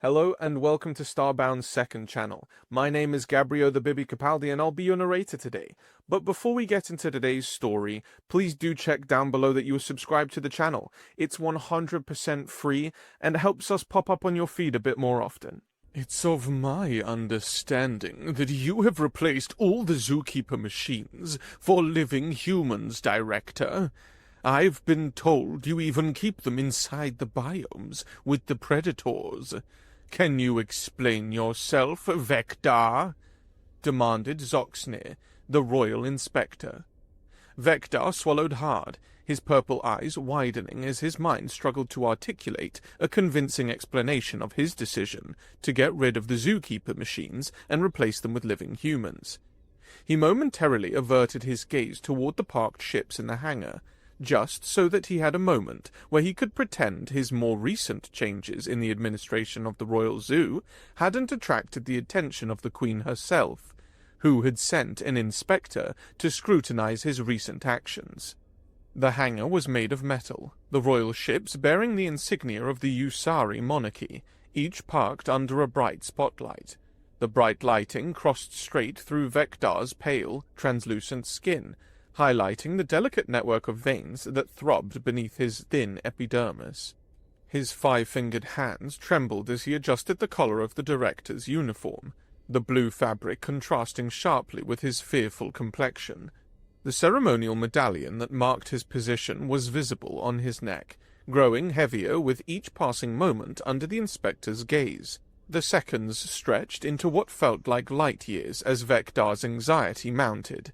Hello and welcome to Starbound's second channel. My name is Gabriel the Bibi Capaldi and I'll be your narrator today. But before we get into today's story, please do check down below that you are subscribed to the channel. It's 100% free and helps us pop up on your feed a bit more often. It's of my understanding that you have replaced all the zookeeper machines for living humans, Director. I've been told you even keep them inside the biomes with the predators. Can you explain yourself, Vector? Demanded Zoxnir, the royal inspector. Vector swallowed hard, his purple eyes widening as his mind struggled to articulate a convincing explanation of his decision to get rid of the zookeeper machines and replace them with living humans. He momentarily averted his gaze toward the parked ships in the hangar, just so that he had a moment where he could pretend his more recent changes in the administration of the Royal Zoo hadn't attracted the attention of the Queen herself, who had sent an inspector to scrutinize his recent actions. The hangar was made of metal, the royal ships bearing the insignia of the Usari monarchy, each parked under a bright spotlight. The bright lighting crossed straight through Vector's pale, translucent skin, highlighting the delicate network of veins that throbbed beneath his thin epidermis. His five-fingered hands trembled as he adjusted the collar of the director's uniform, the blue fabric contrasting sharply with his fearful complexion. The ceremonial medallion that marked his position was visible on his neck, growing heavier with each passing moment under the inspector's gaze. The seconds stretched into what felt like light years as Vector's anxiety mounted.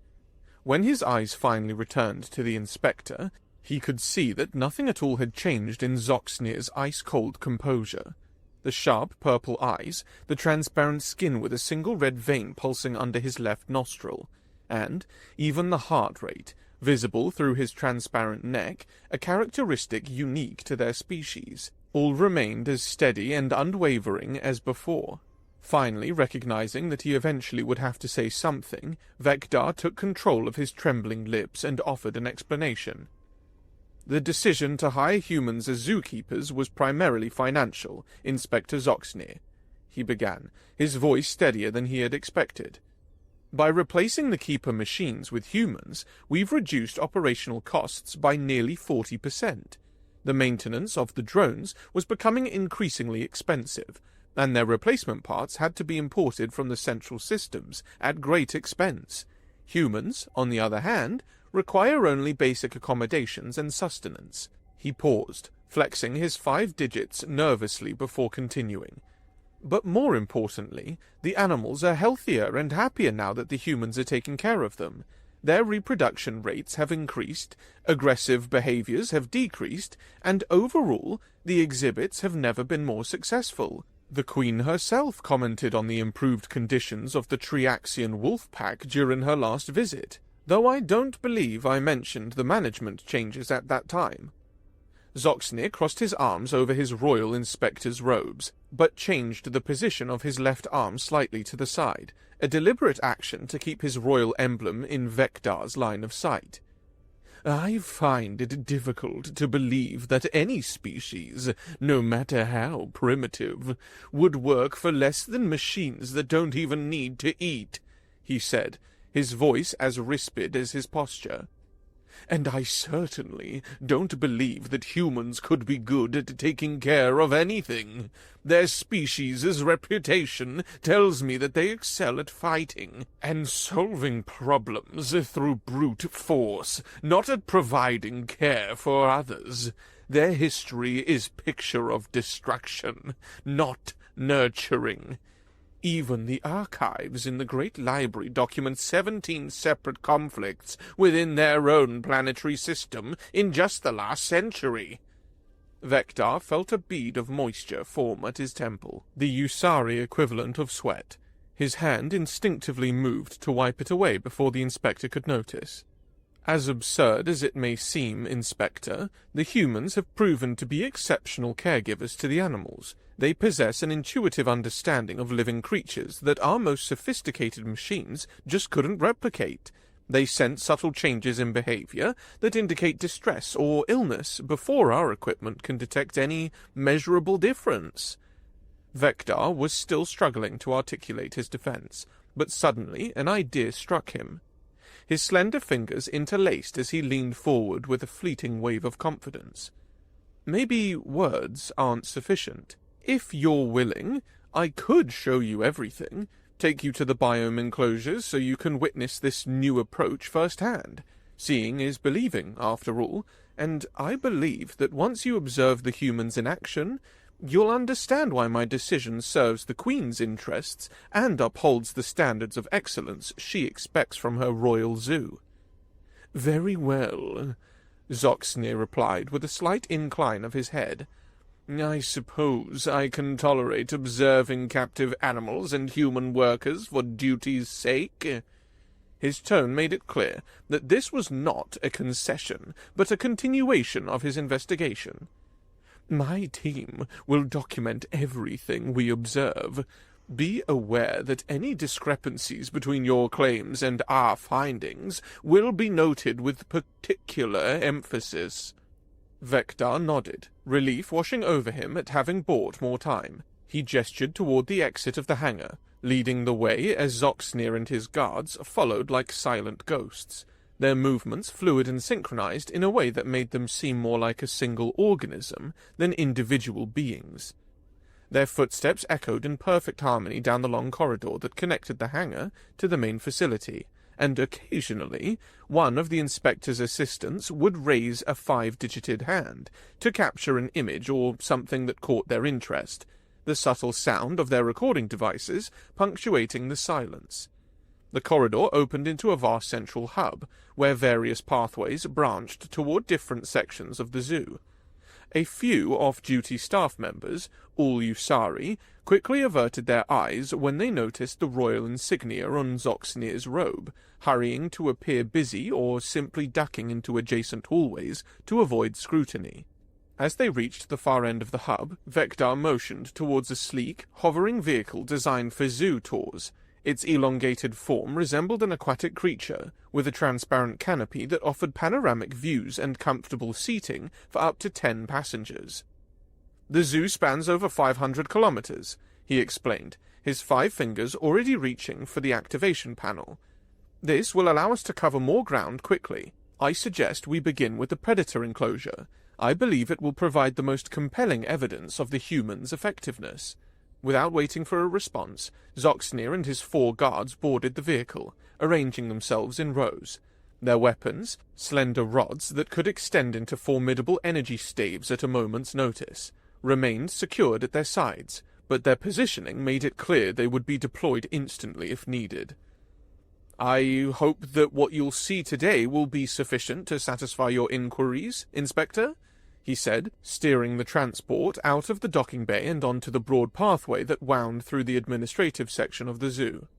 When his eyes finally returned to the inspector, he could see that nothing at all had changed in Zoxnir's ice-cold composure. The sharp purple eyes, the transparent skin with a single red vein pulsing under his left nostril, and even the heart rate, visible through his transparent neck, a characteristic unique to their species, all remained as steady and unwavering as before. Finally, recognizing that he eventually would have to say something, Vector took control of his trembling lips and offered an explanation. The decision to hire humans as zookeepers was primarily financial, Inspector Zoxnir, he began, his voice steadier than he had expected. By replacing the keeper machines with humans, we've reduced operational costs by nearly 40%. The maintenance of the drones was becoming increasingly expensive, and their replacement parts had to be imported from the central systems at great expense. Humans, on the other hand, require only basic accommodations and sustenance. He paused, flexing his 5 digits nervously before continuing. But more importantly, the animals are healthier and happier now that the humans are taking care of them. Their reproduction rates have increased, aggressive behaviors have decreased, and overall, the exhibits have never been more successful. The Queen herself commented on the improved conditions of the Triaxian wolf pack during her last visit, though I don't believe I mentioned the management changes at that time. Zoxnir crossed his arms over his royal inspector's robes, but changed the position of his left arm slightly to the side, a deliberate action to keep his royal emblem in Vector's line of sight. I find it difficult to believe that any species, no matter how primitive, would work for less than machines that don't even need to eat, he said, his voice as rispid as his posture. And I certainly don't believe that humans could be good at taking care of anything. Their species' reputation tells me that they excel at fighting and solving problems through brute force, not at providing care for others. Their history is picture of destruction, not nurturing. Even the archives in the Great Library document 17 separate conflicts within their own planetary system in just the last century. Vector felt a bead of moisture form at his temple, the Usari equivalent of sweat. His hand instinctively moved to wipe it away before the inspector could notice. As absurd as it may seem, Inspector, the humans have proven to be exceptional caregivers to the animals. They possess an intuitive understanding of living creatures that our most sophisticated machines just couldn't replicate. They sense subtle changes in behavior that indicate distress or illness before our equipment can detect any measurable difference. Vector was still struggling to articulate his defense, but suddenly an idea struck him. His slender fingers interlaced as he leaned forward with a fleeting wave of confidence. Maybe words aren't sufficient. If you're willing, I could show you everything, take you to the biome enclosures so you can witness this new approach firsthand. Seeing is believing, after all, and I believe that once you observe the humans in action, you'll understand why my decision serves the Queen's interests and upholds the standards of excellence she expects from her royal zoo. Very well, Zoxnir replied with a slight incline of his head. I suppose I can tolerate observing captive animals and human workers for duty's sake. His tone made it clear that this was not a concession, but a continuation of his investigation. My team will document everything we observe. Be aware that any discrepancies between your claims and our findings will be noted with particular emphasis. Vector nodded, relief washing over him at having bought more time. He gestured toward the exit of the hangar, leading the way as Zoxnir and his guards followed like silent ghosts, their movements fluid and synchronized in a way that made them seem more like a single organism than individual beings. Their footsteps echoed in perfect harmony down the long corridor that connected the hangar to the main facility, and occasionally one of the inspector's assistants would raise a 5-digited hand to capture an image or something that caught their interest, the subtle sound of their recording devices punctuating the silence. The corridor opened into a vast central hub, where various pathways branched toward different sections of the zoo. A few off-duty staff members, all Usari, quickly averted their eyes when they noticed the royal insignia on Zoxnir's robe, hurrying to appear busy or simply ducking into adjacent hallways to avoid scrutiny. As they reached the far end of the hub, Vector motioned towards a sleek, hovering vehicle designed for zoo tours. Its elongated form resembled an aquatic creature, with a transparent canopy that offered panoramic views and comfortable seating for up to 10 passengers. The zoo spans over 500 kilometers, he explained, his 5 fingers already reaching for the activation panel. This will allow us to cover more ground quickly. I suggest we begin with the predator enclosure. I believe it will provide the most compelling evidence of the human's effectiveness. Without waiting for a response, Zoxnir and his 4 guards boarded the vehicle, arranging themselves in rows. Their weapons, slender rods that could extend into formidable energy staves at a moment's notice, remained secured at their sides, but their positioning made it clear they would be deployed instantly if needed. I hope that what you'll see today will be sufficient to satisfy your inquiries, Inspector, he said, steering the transport out of the docking bay and onto the broad pathway that wound through the administrative section of the zoo.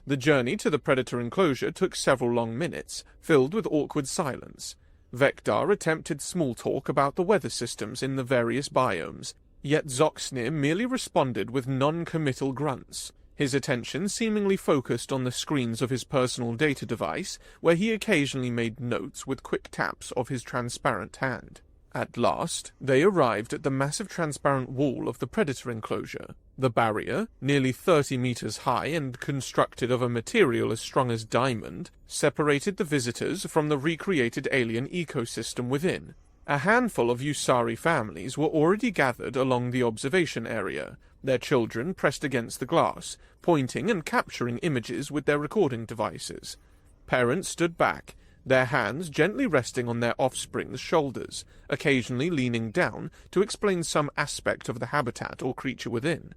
The journey to the predator enclosure took several long minutes, filled with awkward silence. Vector attempted small talk about the weather systems in the various biomes, yet Zoxnir merely responded with non-committal grunts, his attention seemingly focused on the screens of his personal data device, where he occasionally made notes with quick taps of his transparent hand. At last, they arrived at the massive transparent wall of the predator enclosure. The barrier, nearly 30 meters high and constructed of a material as strong as diamond, separated the visitors from the recreated alien ecosystem within. A handful of Usari families were already gathered along the observation area, their children pressed against the glass, pointing and capturing images with their recording devices. Parents stood back, their hands gently resting on their offspring's shoulders, occasionally leaning down to explain some aspect of the habitat or creature within.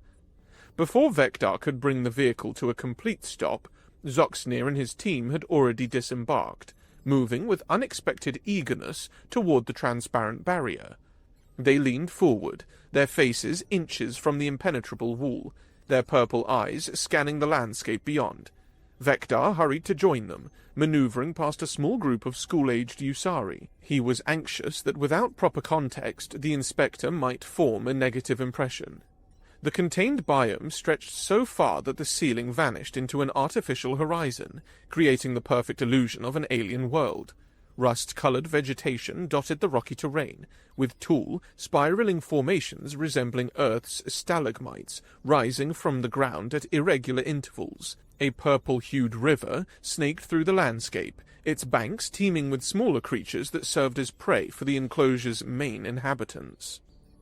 Before Vector could bring the vehicle to a complete stop, Zoxnir and his team had already disembarked, moving with unexpected eagerness toward the transparent barrier. They leaned forward, their faces inches from the impenetrable wall, their purple eyes scanning the landscape beyond. Vector hurried to join them, maneuvering past a small group of school-aged Usari. He was anxious that without proper context the inspector might form a negative impression. The contained biome stretched so far that the ceiling vanished into an artificial horizon, creating the perfect illusion of an alien world. Rust-colored vegetation dotted the rocky terrain, with tall, spiraling formations resembling Earth's stalagmites rising from the ground at irregular intervals. A purple-hued river snaked through the landscape, its banks teeming with smaller creatures that served as prey for the enclosure's main inhabitants.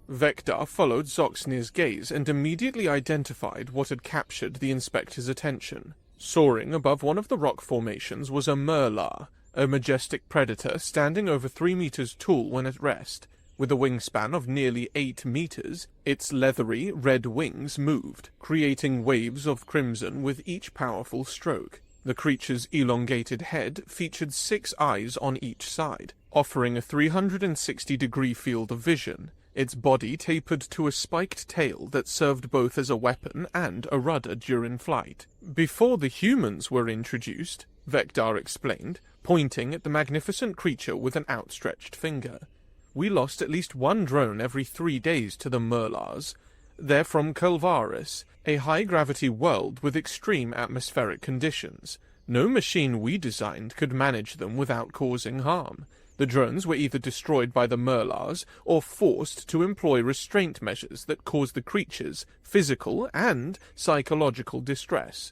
Vector followed Zoxnir's gaze and immediately identified what had captured the inspector's attention. Soaring above one of the rock formations was a Merr, a majestic predator standing over 3 meters tall when at rest. With a wingspan of nearly 8 meters, its leathery, red wings moved, creating waves of crimson with each powerful stroke. The creature's elongated head featured 6 eyes on each side, offering a 360-degree field of vision. Its body tapered to a spiked tail that served both as a weapon and a rudder during flight. Before the humans were introduced, Vector explained, pointing at the magnificent creature with an outstretched finger. We lost at least 1 drone every 3 days to the Merrs. They're from Culvaris, a high-gravity world with extreme atmospheric conditions. No machine we designed could manage them without causing harm. The drones were either destroyed by the Merrs or forced to employ restraint measures that caused the creatures physical and psychological distress.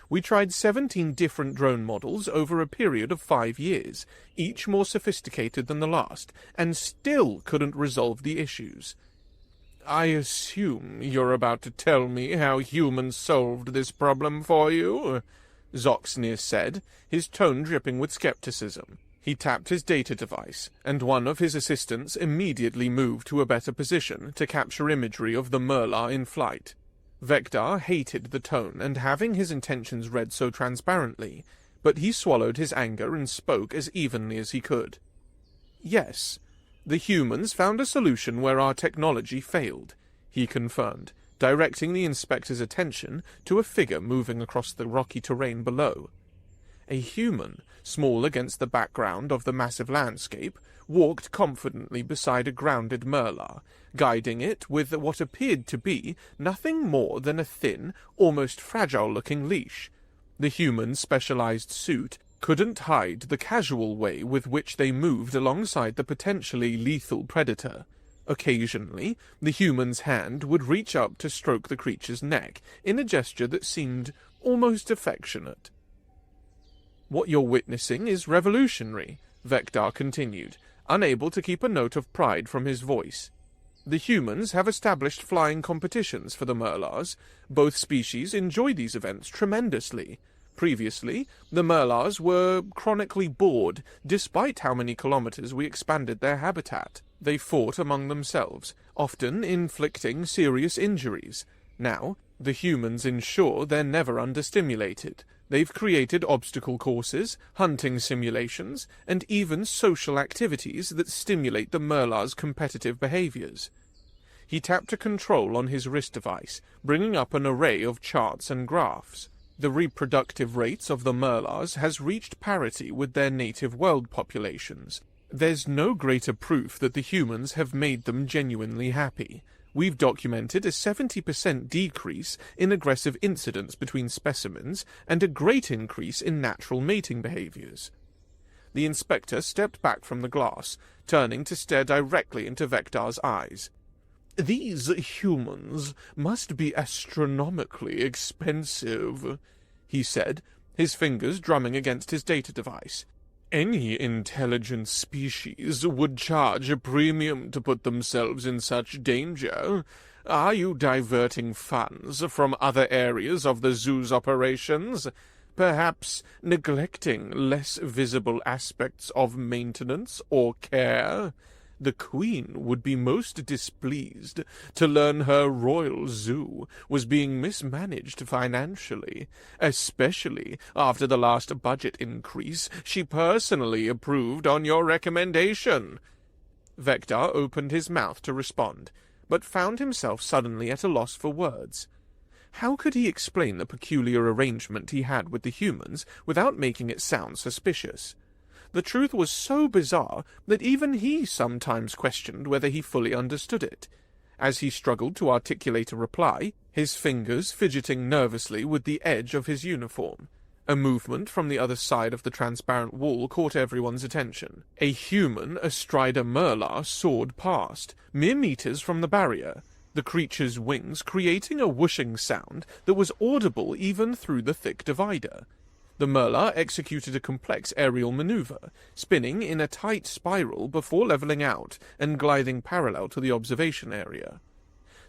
We tried 17 different drone models over a period of 5 years, each more sophisticated than the last, and still couldn't resolve the issues. I assume you're about to tell me how humans solved this problem for you? Zoxnir said, his tone dripping with skepticism. He tapped his data device, and one of his assistants immediately moved to a better position to capture imagery of the Merr in flight. Vector hated the tone and having his intentions read so transparently, but he swallowed his anger and spoke as evenly as he could. Yes, the humans found a solution where our technology failed, he confirmed, directing the inspector's attention to a figure moving across the rocky terrain below. A human, small against the background of the massive landscape, walked confidently beside a grounded Merr, guiding it with what appeared to be nothing more than a thin, almost fragile-looking leash. The human's specialized suit couldn't hide the casual way with which they moved alongside the potentially lethal predator. Occasionally, the human's hand would reach up to stroke the creature's neck in a gesture that seemed almost affectionate. What you're witnessing is revolutionary, Vector continued, unable to keep a note of pride from his voice. The humans have established flying competitions for the Merrs. Both species enjoy these events tremendously. Previously, the Merrs were chronically bored, despite how many kilometers we expanded their habitat. They fought among themselves, often inflicting serious injuries. Now, the humans ensure they're never understimulated. They've created obstacle courses, hunting simulations, and even social activities that stimulate the Merrs' competitive behaviors. He tapped a control on his wrist device, bringing up an array of charts and graphs. The reproductive rates of the Merrs has reached parity with their native world populations. There's no greater proof that the humans have made them genuinely happy. We've documented a 70% decrease in aggressive incidents between specimens and a great increase in natural mating behaviors. The inspector stepped back from the glass, turning to stare directly into Vector's eyes. These humans must be astronomically expensive, he said, his fingers drumming against his data device. Any intelligent species would charge a premium to put themselves in such danger. Are you diverting funds from other areas of the zoo's operations? Perhaps neglecting less visible aspects of maintenance or care? The Queen would be most displeased to learn her royal zoo was being mismanaged financially, especially after the last budget increase she personally approved on your recommendation. Vector opened his mouth to respond, but found himself suddenly at a loss for words. How could he explain the peculiar arrangement he had with the humans without making it sound suspicious? The truth was so bizarre that even he sometimes questioned whether he fully understood it. As he struggled to articulate a reply, his fingers fidgeting nervously with the edge of his uniform, A movement from the other side of the transparent wall caught everyone's attention. A human astride a Merr soared past, mere meters from the barrier, the creature's wings creating a whooshing sound that was audible even through the thick divider. The Merr executed a complex aerial maneuver, spinning in a tight spiral before leveling out and gliding parallel to the observation area.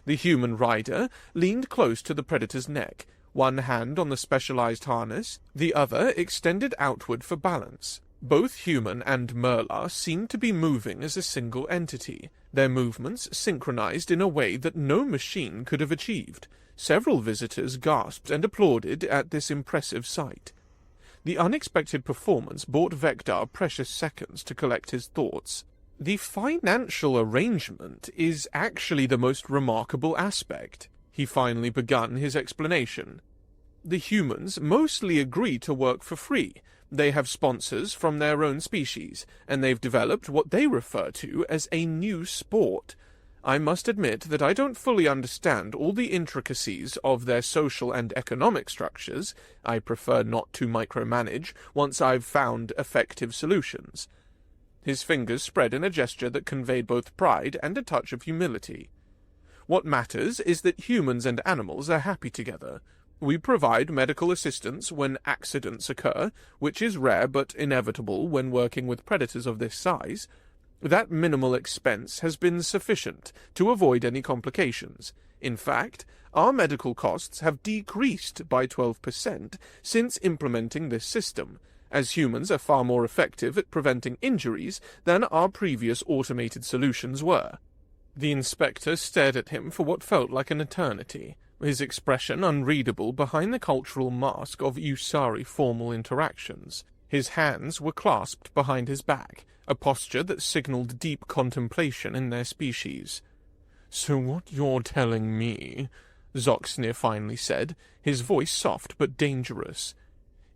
The human rider leaned close to the predator's neck, one hand on the specialized harness, the other extended outward for balance. Both human and Merr seemed to be moving as a single entity, their movements synchronized in a way that no machine could have achieved. Several visitors gasped and applauded at this impressive sight. The unexpected performance bought Vector precious seconds to collect his thoughts. The financial arrangement is actually the most remarkable aspect. He finally begun his explanation. The humans mostly agree to work for free. They have sponsors from their own species, and they've developed what they refer to as a new sport. I must admit that I don't fully understand all the intricacies of their social and economic structures. I prefer not to micromanage once I've found effective solutions. His fingers spread in a gesture that conveyed both pride and a touch of humility. What matters is that humans and animals are happy together. We provide medical assistance when accidents occur, which is rare but inevitable when working with predators of this size. That minimal expense has been sufficient to avoid any complications. In fact, our medical costs have decreased by 12% since implementing this system, as humans are far more effective at preventing injuries than our previous automated solutions were. The inspector stared at him for what felt like an eternity, his expression unreadable behind the cultural mask of Usari formal interactions. His hands were clasped behind his back, a posture that signaled deep contemplation in their species. "So what you're telling me," Zoxnir finally said, his voice soft but dangerous,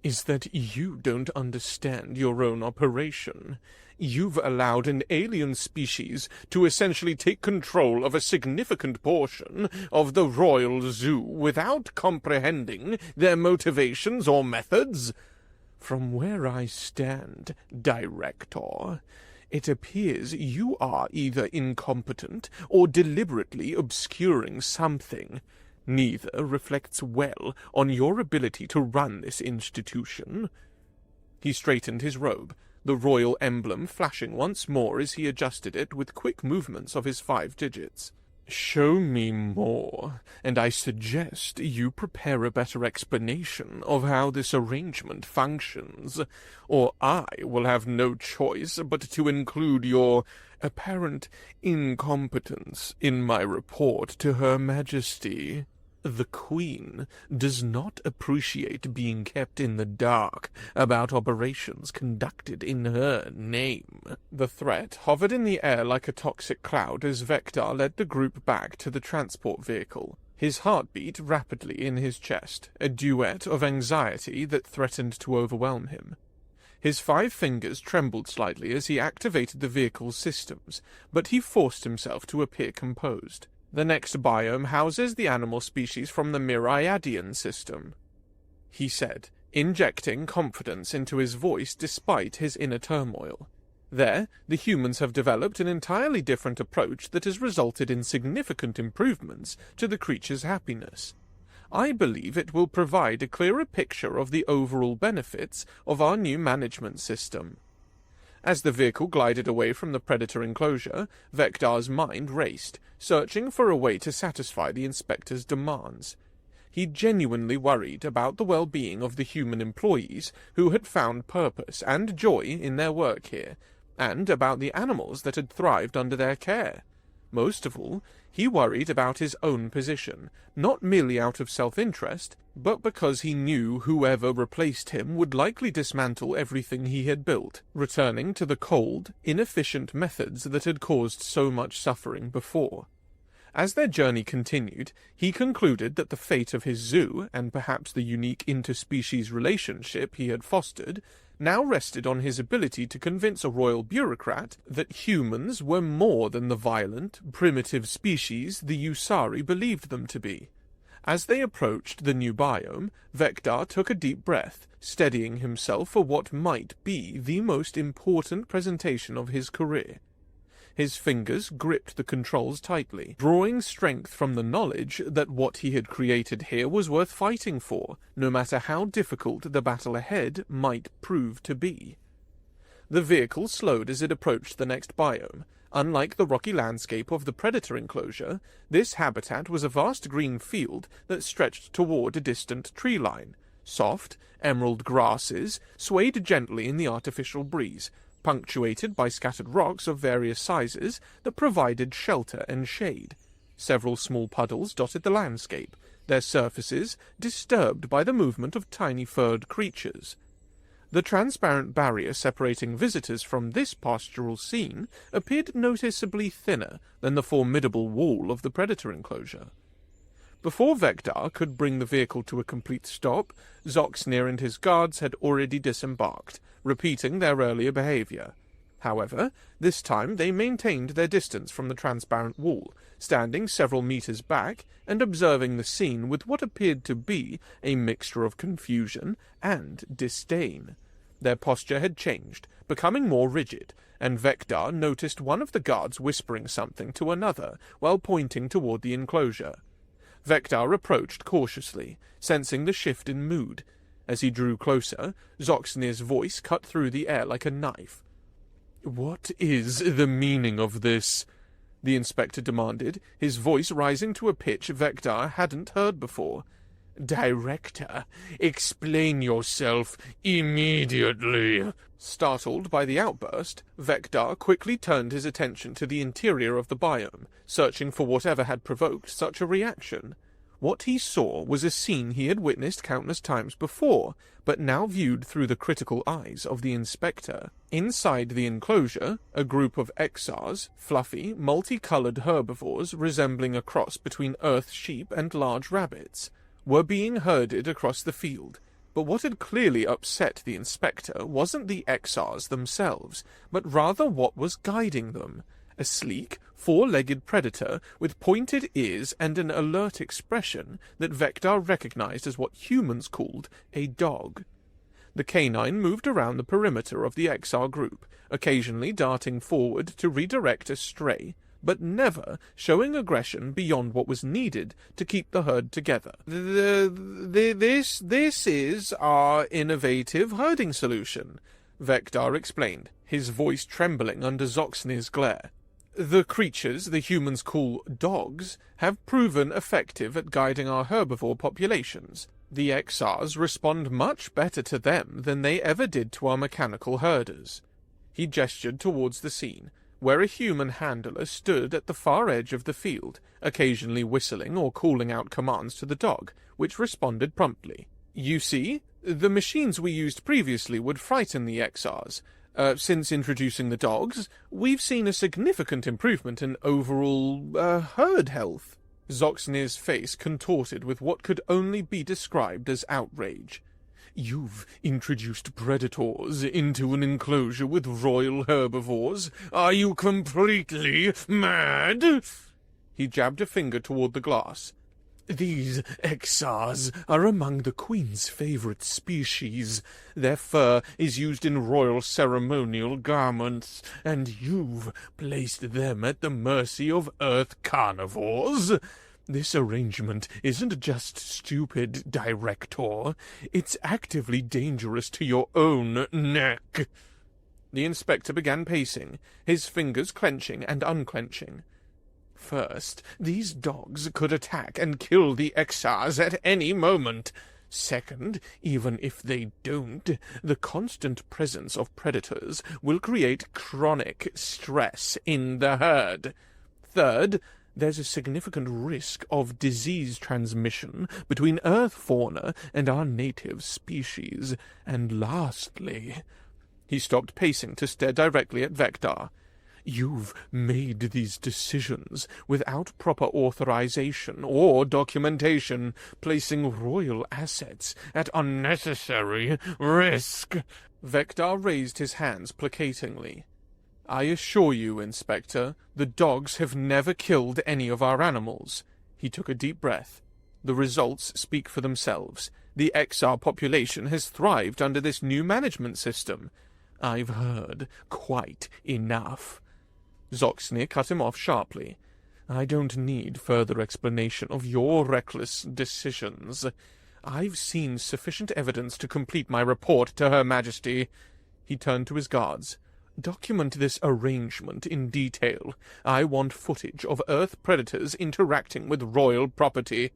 "is that you don't understand your own operation. You've allowed an alien species to essentially take control of a significant portion of the royal zoo without comprehending their motivations or methods. From where I stand, Director, it appears you are either incompetent or deliberately obscuring something. Neither reflects well on your ability to run this institution." He straightened his robe, the royal emblem flashing once more as he adjusted it with quick movements of his 5 digits. "Show me more, and I suggest you prepare a better explanation of how this arrangement functions, or I will have no choice but to include your apparent incompetence in my report to Her Majesty. The Queen does not appreciate being kept in the dark about operations conducted in her name." The threat hovered in the air like a toxic cloud as Vector led the group back to the transport vehicle, his heart beat rapidly in his chest, a duet of anxiety that threatened to overwhelm him. His 5 fingers trembled slightly as he activated the vehicle's systems, but he forced himself to appear composed. "The next biome houses the animal species from the Myriadian system," he said, injecting confidence into his voice despite his inner turmoil. "There, the humans have developed an entirely different approach that has resulted in significant improvements to the creature's happiness. I believe it will provide a clearer picture of the overall benefits of our new management system." As the vehicle glided away from the predator enclosure, Vector's mind raced, searching for a way to satisfy the inspector's demands. He genuinely worried about the well-being of the human employees who had found purpose and joy in their work here, and about the animals that had thrived under their care. Most of all, he worried about his own position, not merely out of self-interest, but because he knew whoever replaced him would likely dismantle everything he had built, returning to the cold, inefficient methods that had caused so much suffering before. As their journey continued, he concluded that the fate of his zoo, and perhaps the unique interspecies relationship he had fostered, now rested on his ability to convince a royal bureaucrat that humans were more than the violent, primitive species the Usari believed them to be. As they approached the new biome, Vector took a deep breath, steadying himself for what might be the most important presentation of his career. His fingers gripped the controls tightly, drawing strength from the knowledge that what he had created here was worth fighting for, no matter how difficult the battle ahead might prove to be. The vehicle slowed as it approached the next biome. Unlike the rocky landscape of the predator enclosure, this habitat was a vast green field that stretched toward a distant tree line. Soft, emerald grasses swayed gently in the artificial breeze, punctuated by scattered rocks of various sizes that provided shelter and shade. Several small puddles dotted the landscape, their surfaces disturbed by the movement of tiny furred creatures. The transparent barrier separating visitors from this pastoral scene appeared noticeably thinner than the formidable wall of the predator enclosure. Before Vector could bring the vehicle to a complete stop, Zoxnir and his guards had already disembarked, repeating their earlier behavior. However, this time they maintained their distance from the transparent wall, standing several meters back and observing the scene with what appeared to be a mixture of confusion and disdain. Their posture had changed, becoming more rigid, and Vector noticed one of the guards whispering something to another while pointing toward the enclosure. Vector approached cautiously, sensing the shift in mood. As he drew closer, Zoxnir's voice cut through the air like a knife. "What is the meaning of this?" the inspector demanded, his voice rising to a pitch Vector hadn't heard before. "Director, explain yourself immediately." Startled by the outburst, Vector quickly turned his attention to the interior of the biome, searching for whatever had provoked such a reaction. What he saw was a scene he had witnessed countless times before, but now viewed through the critical eyes of the inspector. Inside the enclosure, a group of exars, fluffy, multicolored herbivores resembling a cross between earth sheep and large rabbits, were being herded across the field. But what had clearly upset the inspector wasn't the exars themselves, but rather what was guiding them. A sleek, four-legged predator with pointed ears and an alert expression that Vector recognized as what humans called a dog. The canine moved around the perimeter of the exar group, occasionally darting forward to redirect a stray, but never showing aggression beyond what was needed to keep the herd together. This is our innovative herding solution," Vector explained, his voice trembling under Zoxnir's glare. "The creatures the humans call dogs have proven effective at guiding our herbivore populations. The exars respond much better to them than they ever did to our mechanical herders." He gestured towards the scene, where a human handler stood at the far edge of the field, occasionally whistling or calling out commands to the dog, which responded promptly. "You see, the machines we used previously would frighten the exars. Since introducing the dogs, we've seen a significant improvement in overall herd health." Zoxnir's face contorted with what could only be described as outrage. "You've introduced predators into an enclosure with royal herbivores? Are you completely mad?" He jabbed a finger toward the glass. "These exars are among the Queen's favorite species. Their fur is used in royal ceremonial garments, and you've placed them at the mercy of Earth carnivores. This arrangement isn't just stupid, Director. It's actively dangerous to your own neck." The inspector began pacing, his fingers clenching and unclenching. "First, these dogs could attack and kill the exars at any moment. Second, even if they don't, the constant presence of predators will create chronic stress in the herd. Third, there's a significant risk of disease transmission between Earth fauna and our native species. And lastly—" He stopped pacing to stare directly at Vector. "You've made these decisions without proper authorization or documentation, placing royal assets at unnecessary risk." Vector raised his hands placatingly. "I assure you, Inspector, the dogs have never killed any of our animals." He took a deep breath. The results speak for themselves. The XR population has thrived under this new management system. I've heard quite enough. Zoxnir cut him off sharply. I don't need further explanation of your reckless decisions. I've seen sufficient evidence to complete my report to Her Majesty. He turned to his guards. Document this arrangement in detail. I want footage of Earth predators interacting with royal property.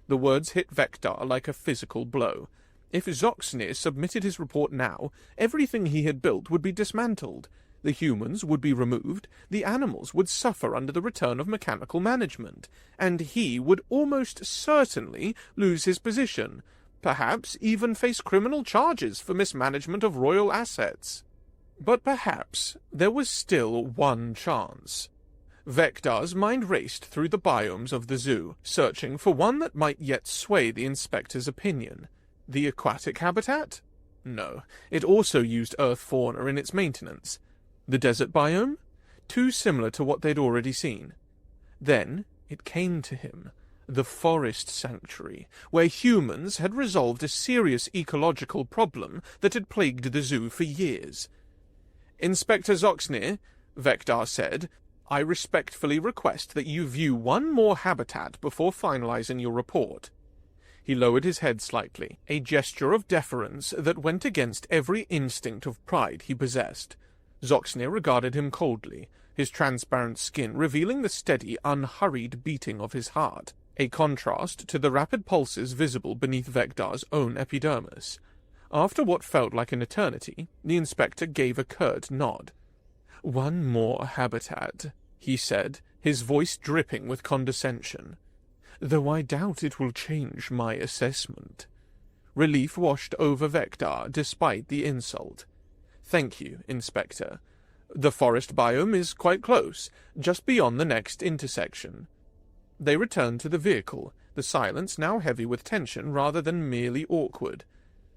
The words hit Vector like a physical blow. If Zoxnir submitted his report now, everything he had built would be dismantled. The humans would be removed, the animals would suffer under the return of mechanical management, and he would almost certainly lose his position, perhaps even face criminal charges for mismanagement of royal assets. But perhaps there was still one chance. Vector's mind raced through the biomes of the zoo, searching for one that might yet sway the inspector's opinion. The aquatic habitat? No, it also used Earth fauna in its maintenance. The desert biome? Too similar to what they'd already seen. Then it came to him. The forest sanctuary, where humans had resolved a serious ecological problem that had plagued the zoo for years. Inspector Zoxnir, Vector said, I respectfully request that you view one more habitat before finalizing your report. He lowered his head slightly, a gesture of deference that went against every instinct of pride he possessed. Zoxnir regarded him coldly, his transparent skin revealing the steady, unhurried beating of his heart, a contrast to the rapid pulses visible beneath Vector's own epidermis. After what felt like an eternity, the inspector gave a curt nod. One more habitat, he said, his voice dripping with condescension. Though I doubt it will change my assessment. Relief washed over Vector despite the insult. Thank you, Inspector. The forest biome is quite close, just beyond the next intersection. They returned to the vehicle, the silence now heavy with tension rather than merely awkward.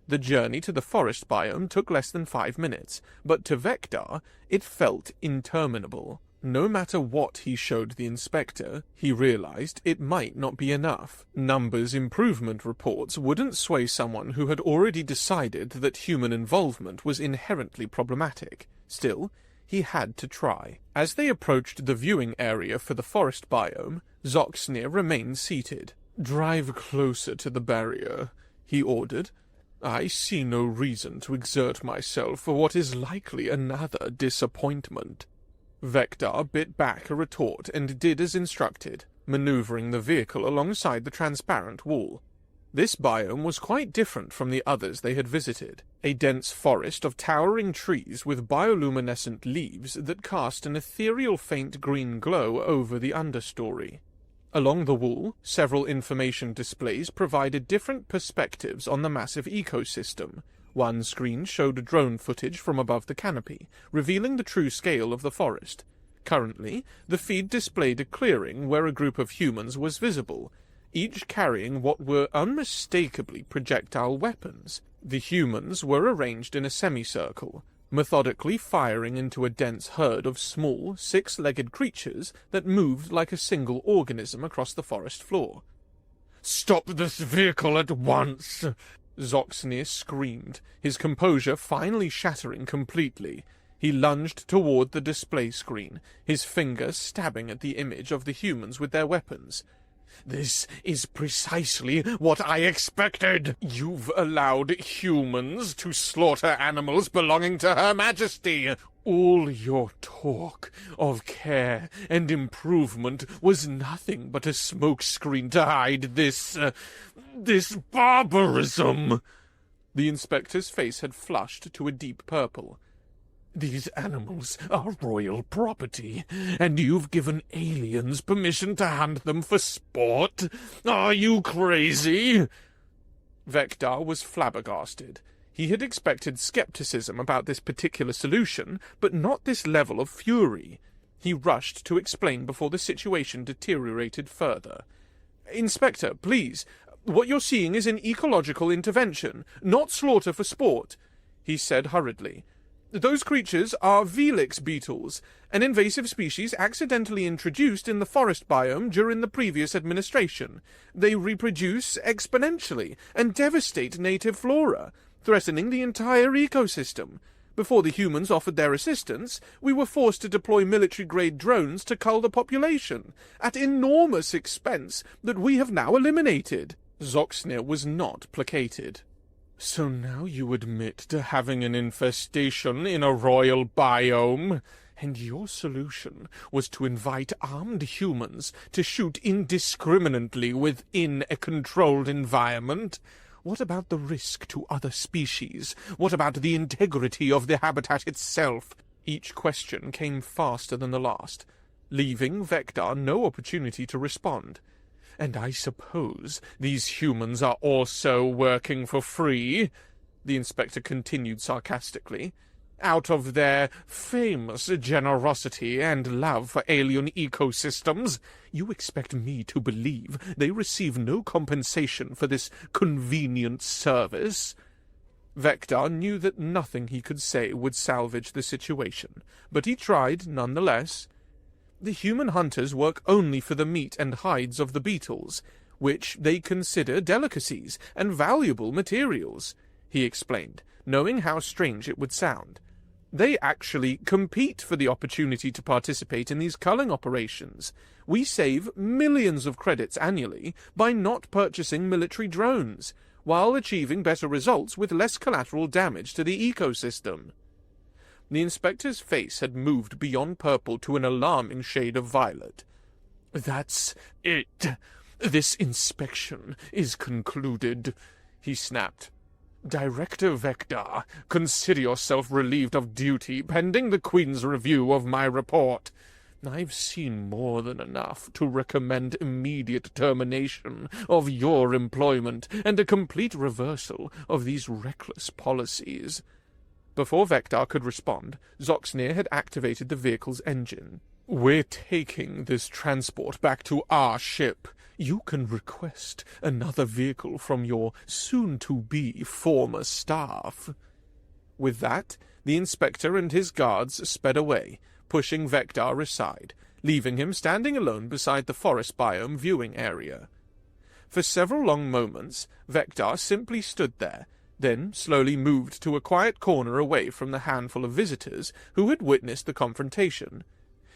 The journey to the forest biome took less than 5 minutes, but to Vector it felt interminable. No matter what he showed the inspector, he realized it might not be enough. Numbers improvement reports wouldn't sway someone who had already decided that human involvement was inherently problematic. Still, he had to try. As they approached the viewing area for the forest biome, Zoxnir remained seated. Drive closer to the barrier, he ordered. I see no reason to exert myself for what is likely another disappointment. Vector bit back a retort and did as instructed, maneuvering the vehicle alongside the transparent wall. This biome was quite different from the others they had visited, a dense forest of towering trees with bioluminescent leaves that cast an ethereal faint green glow over the understory. Along the wall, several information displays provided different perspectives on the massive ecosystem. One screen showed drone footage from above the canopy, revealing the true scale of the forest. Currently, the feed displayed a clearing where a group of humans was visible, each carrying what were unmistakably projectile weapons. The humans were arranged in a semicircle, methodically firing into a dense herd of small, six-legged creatures that moved like a single organism across the forest floor. "Stop this vehicle at once!" Zoxnir screamed, his composure finally shattering completely. He lunged toward the display screen, his finger stabbing at the image of the humans with their weapons. "This is precisely what I expected! You've allowed humans to slaughter animals belonging to Her Majesty! All your talk of care and improvement was nothing but a smokescreen to hide this barbarism!" The inspector's face had flushed to a deep purple. "These animals are royal property, and you've given aliens permission to hunt them for sport? Are you crazy?" Vector was flabbergasted. He had expected skepticism about this particular solution, but not this level of fury. He rushed to explain before the situation deteriorated further. "Inspector, please, what you're seeing is an ecological intervention, not slaughter for sport," he said hurriedly. Those creatures are Velix beetles, an invasive species accidentally introduced in the forest biome during the previous administration. They reproduce exponentially and devastate native flora, threatening the entire ecosystem. Before the humans offered their assistance, we were forced to deploy military-grade drones to cull the population, at enormous expense that we have now eliminated. Zoxnir was not placated. So now you admit to having an infestation in a royal biome, and your solution was to invite armed humans to shoot indiscriminately within a controlled environment? What about the risk to other species? What about the integrity of the habitat itself? Each question came faster than the last, leaving Vector no opportunity to respond. And I suppose these humans are also working for free? The inspector continued sarcastically. Out of their famous generosity and love for alien ecosystems, you expect me to believe they receive no compensation for this convenient service? Vector knew that nothing he could say would salvage the situation, but he tried nonetheless. The human hunters work only for the meat and hides of the beetles, which they consider delicacies and valuable materials, he explained, knowing how strange it would sound. They actually compete for the opportunity to participate in these culling operations. We save millions of credits annually by not purchasing military drones, while achieving better results with less collateral damage to the ecosystem. The inspector's face had moved beyond purple to an alarming shade of violet. "That's it. This inspection is concluded," he snapped. "Director Vector, consider yourself relieved of duty pending the Queen's review of my report. I've seen more than enough to recommend immediate termination of your employment and a complete reversal of these reckless policies." Before Vector could respond, Zoxnir had activated the vehicle's engine. "We're taking this transport back to our ship. You can request another vehicle from your soon-to-be former staff." With that, the inspector and his guards sped away, pushing Vector aside, leaving him standing alone beside the forest biome viewing area. For several long moments, Vector simply stood there, then slowly moved to a quiet corner away from the handful of visitors who had witnessed the confrontation.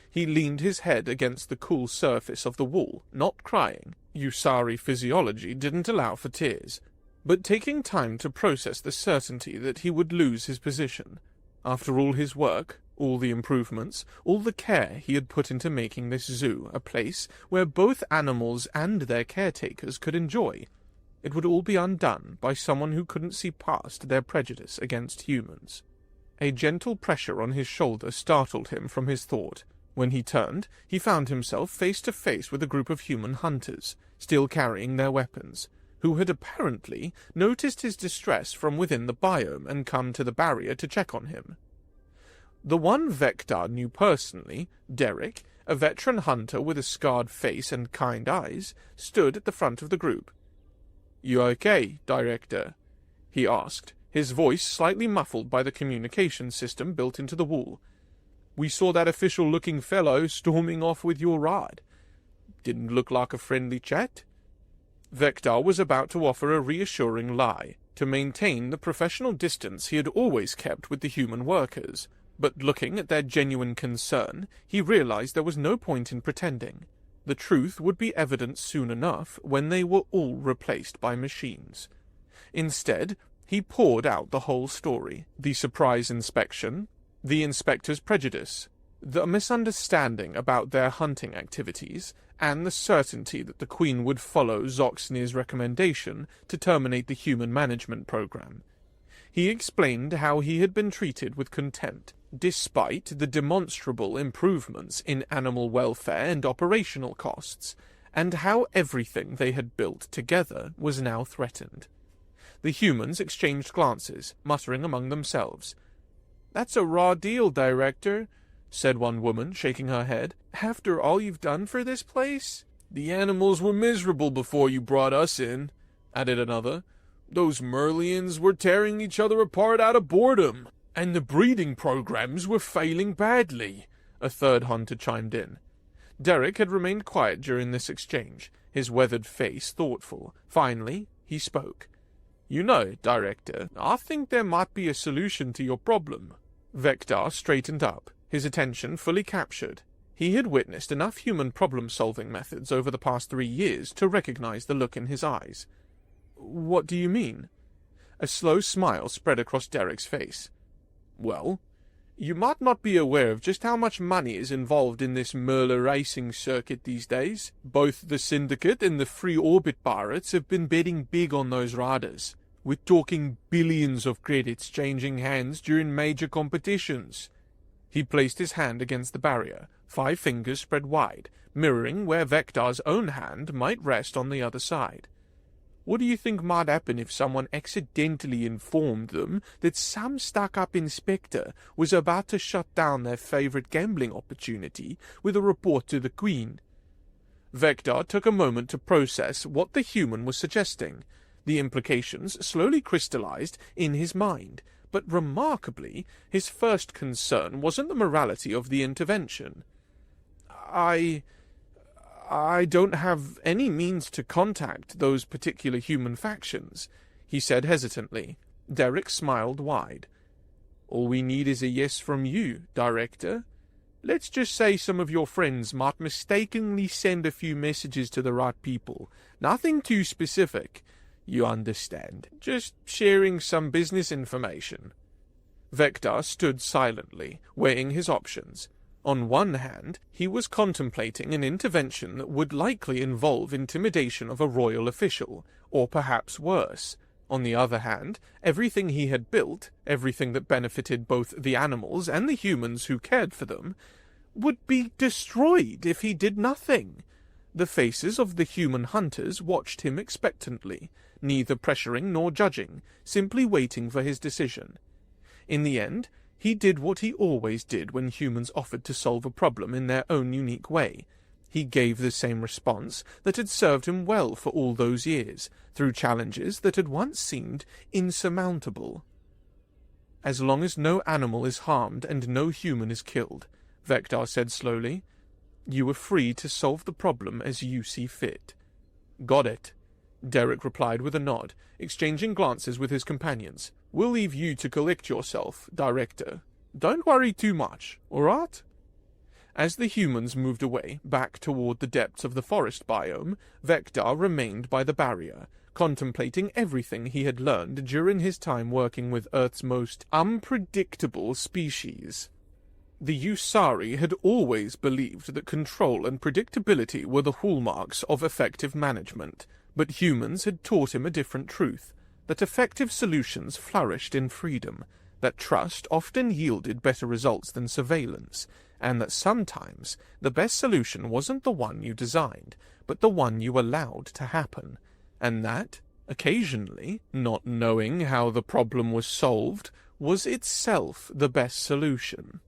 He leaned his head against the cool surface of the wall, not crying. Usari physiology didn't allow for tears, but taking time to process the certainty that he would lose his position. After all his work, all the improvements, all the care he had put into making this zoo a place where both animals and their caretakers could enjoy, it would all be undone by someone who couldn't see past their prejudice against humans. A gentle pressure on his shoulder startled him from his thought. When he turned, he found himself face to face with a group of human hunters, still carrying their weapons, who had apparently noticed his distress from within the biome and come to the barrier to check on him. The one Vector knew personally, Derek, a veteran hunter with a scarred face and kind eyes, stood at the front of the group. "You okay, Director?" he asked, his voice slightly muffled by the communication system built into the wall. "We saw that official-looking fellow storming off with your rod. Didn't look like a friendly chat." Vector was about to offer a reassuring lie, to maintain the professional distance he had always kept with the human workers, but looking at their genuine concern, he realized there was no point in pretending. The truth would be evident soon enough when they were all replaced by machines. Instead, he poured out the whole story: the surprise inspection, the inspector's prejudice, the misunderstanding about their hunting activities, and the certainty that the Queen would follow Zoxnir's recommendation to terminate the human management program. He explained how he had been treated with contempt, despite the demonstrable improvements in animal welfare and operational costs, and how everything they had built together was now threatened. The humans exchanged glances, muttering among themselves. "That's a raw deal, Director," said one woman, shaking her head. "After all you've done for this place?" "The animals were miserable before you brought us in," added another. "Those Merlians were tearing each other apart out of boredom." And the breeding programs were failing badly, a third hunter chimed in. Derek had remained quiet during this exchange, his weathered face thoughtful. Finally, he spoke. You know, Director, I think there might be a solution to your problem. Vector straightened up, his attention fully captured. He had witnessed enough human problem-solving methods over the past 3 years to recognize the look in his eyes. What do you mean? A slow smile spread across Derek's face. Well, you might not be aware of just how much money is involved in this Merr racing circuit these days. Both the Syndicate and the Free Orbit Pirates have been betting big on those riders. We're talking billions of credits changing hands during major competitions. He placed his hand against the barrier, 5 fingers spread wide, mirroring where Vector's own hand might rest on the other side. What do you think might happen if someone accidentally informed them that some stuck-up inspector was about to shut down their favorite gambling opportunity with a report to the Queen? Vector took a moment to process what the human was suggesting. The implications slowly crystallized in his mind, but remarkably, his first concern wasn't the morality of the intervention. I don't have any means to contact those particular human factions, he said hesitantly. Derek smiled wide. All we need is a yes from you, Director. Let's just say some of your friends might mistakenly send a few messages to the right people. Nothing too specific. You understand. Just sharing some business information. Vector stood silently, weighing his options. On one hand, he was contemplating an intervention that would likely involve intimidation of a royal official, or perhaps worse. On the other hand, everything he had built, everything that benefited both the animals and the humans who cared for them, would be destroyed if he did nothing. The faces of the human hunters watched him expectantly, neither pressuring nor judging, simply waiting for his decision. In the end, he did what he always did when humans offered to solve a problem in their own unique way. He gave the same response that had served him well for all those years, through challenges that had once seemed insurmountable. As long as no animal is harmed and no human is killed, Vector said slowly, you are free to solve the problem as you see fit. Got it, Derek replied with a nod, exchanging glances with his companions. We'll leave you to collect yourself, Director. Don't worry too much, all right? As the humans moved away, back toward the depths of the forest biome, Vector remained by the barrier, contemplating everything he had learned during his time working with Earth's most unpredictable species. The Usari had always believed that control and predictability were the hallmarks of effective management, but humans had taught him a different truth. That effective solutions flourished in freedom, that trust often yielded better results than surveillance, and that sometimes the best solution wasn't the one you designed, but the one you allowed to happen, and that, occasionally, not knowing how the problem was solved, was itself the best solution.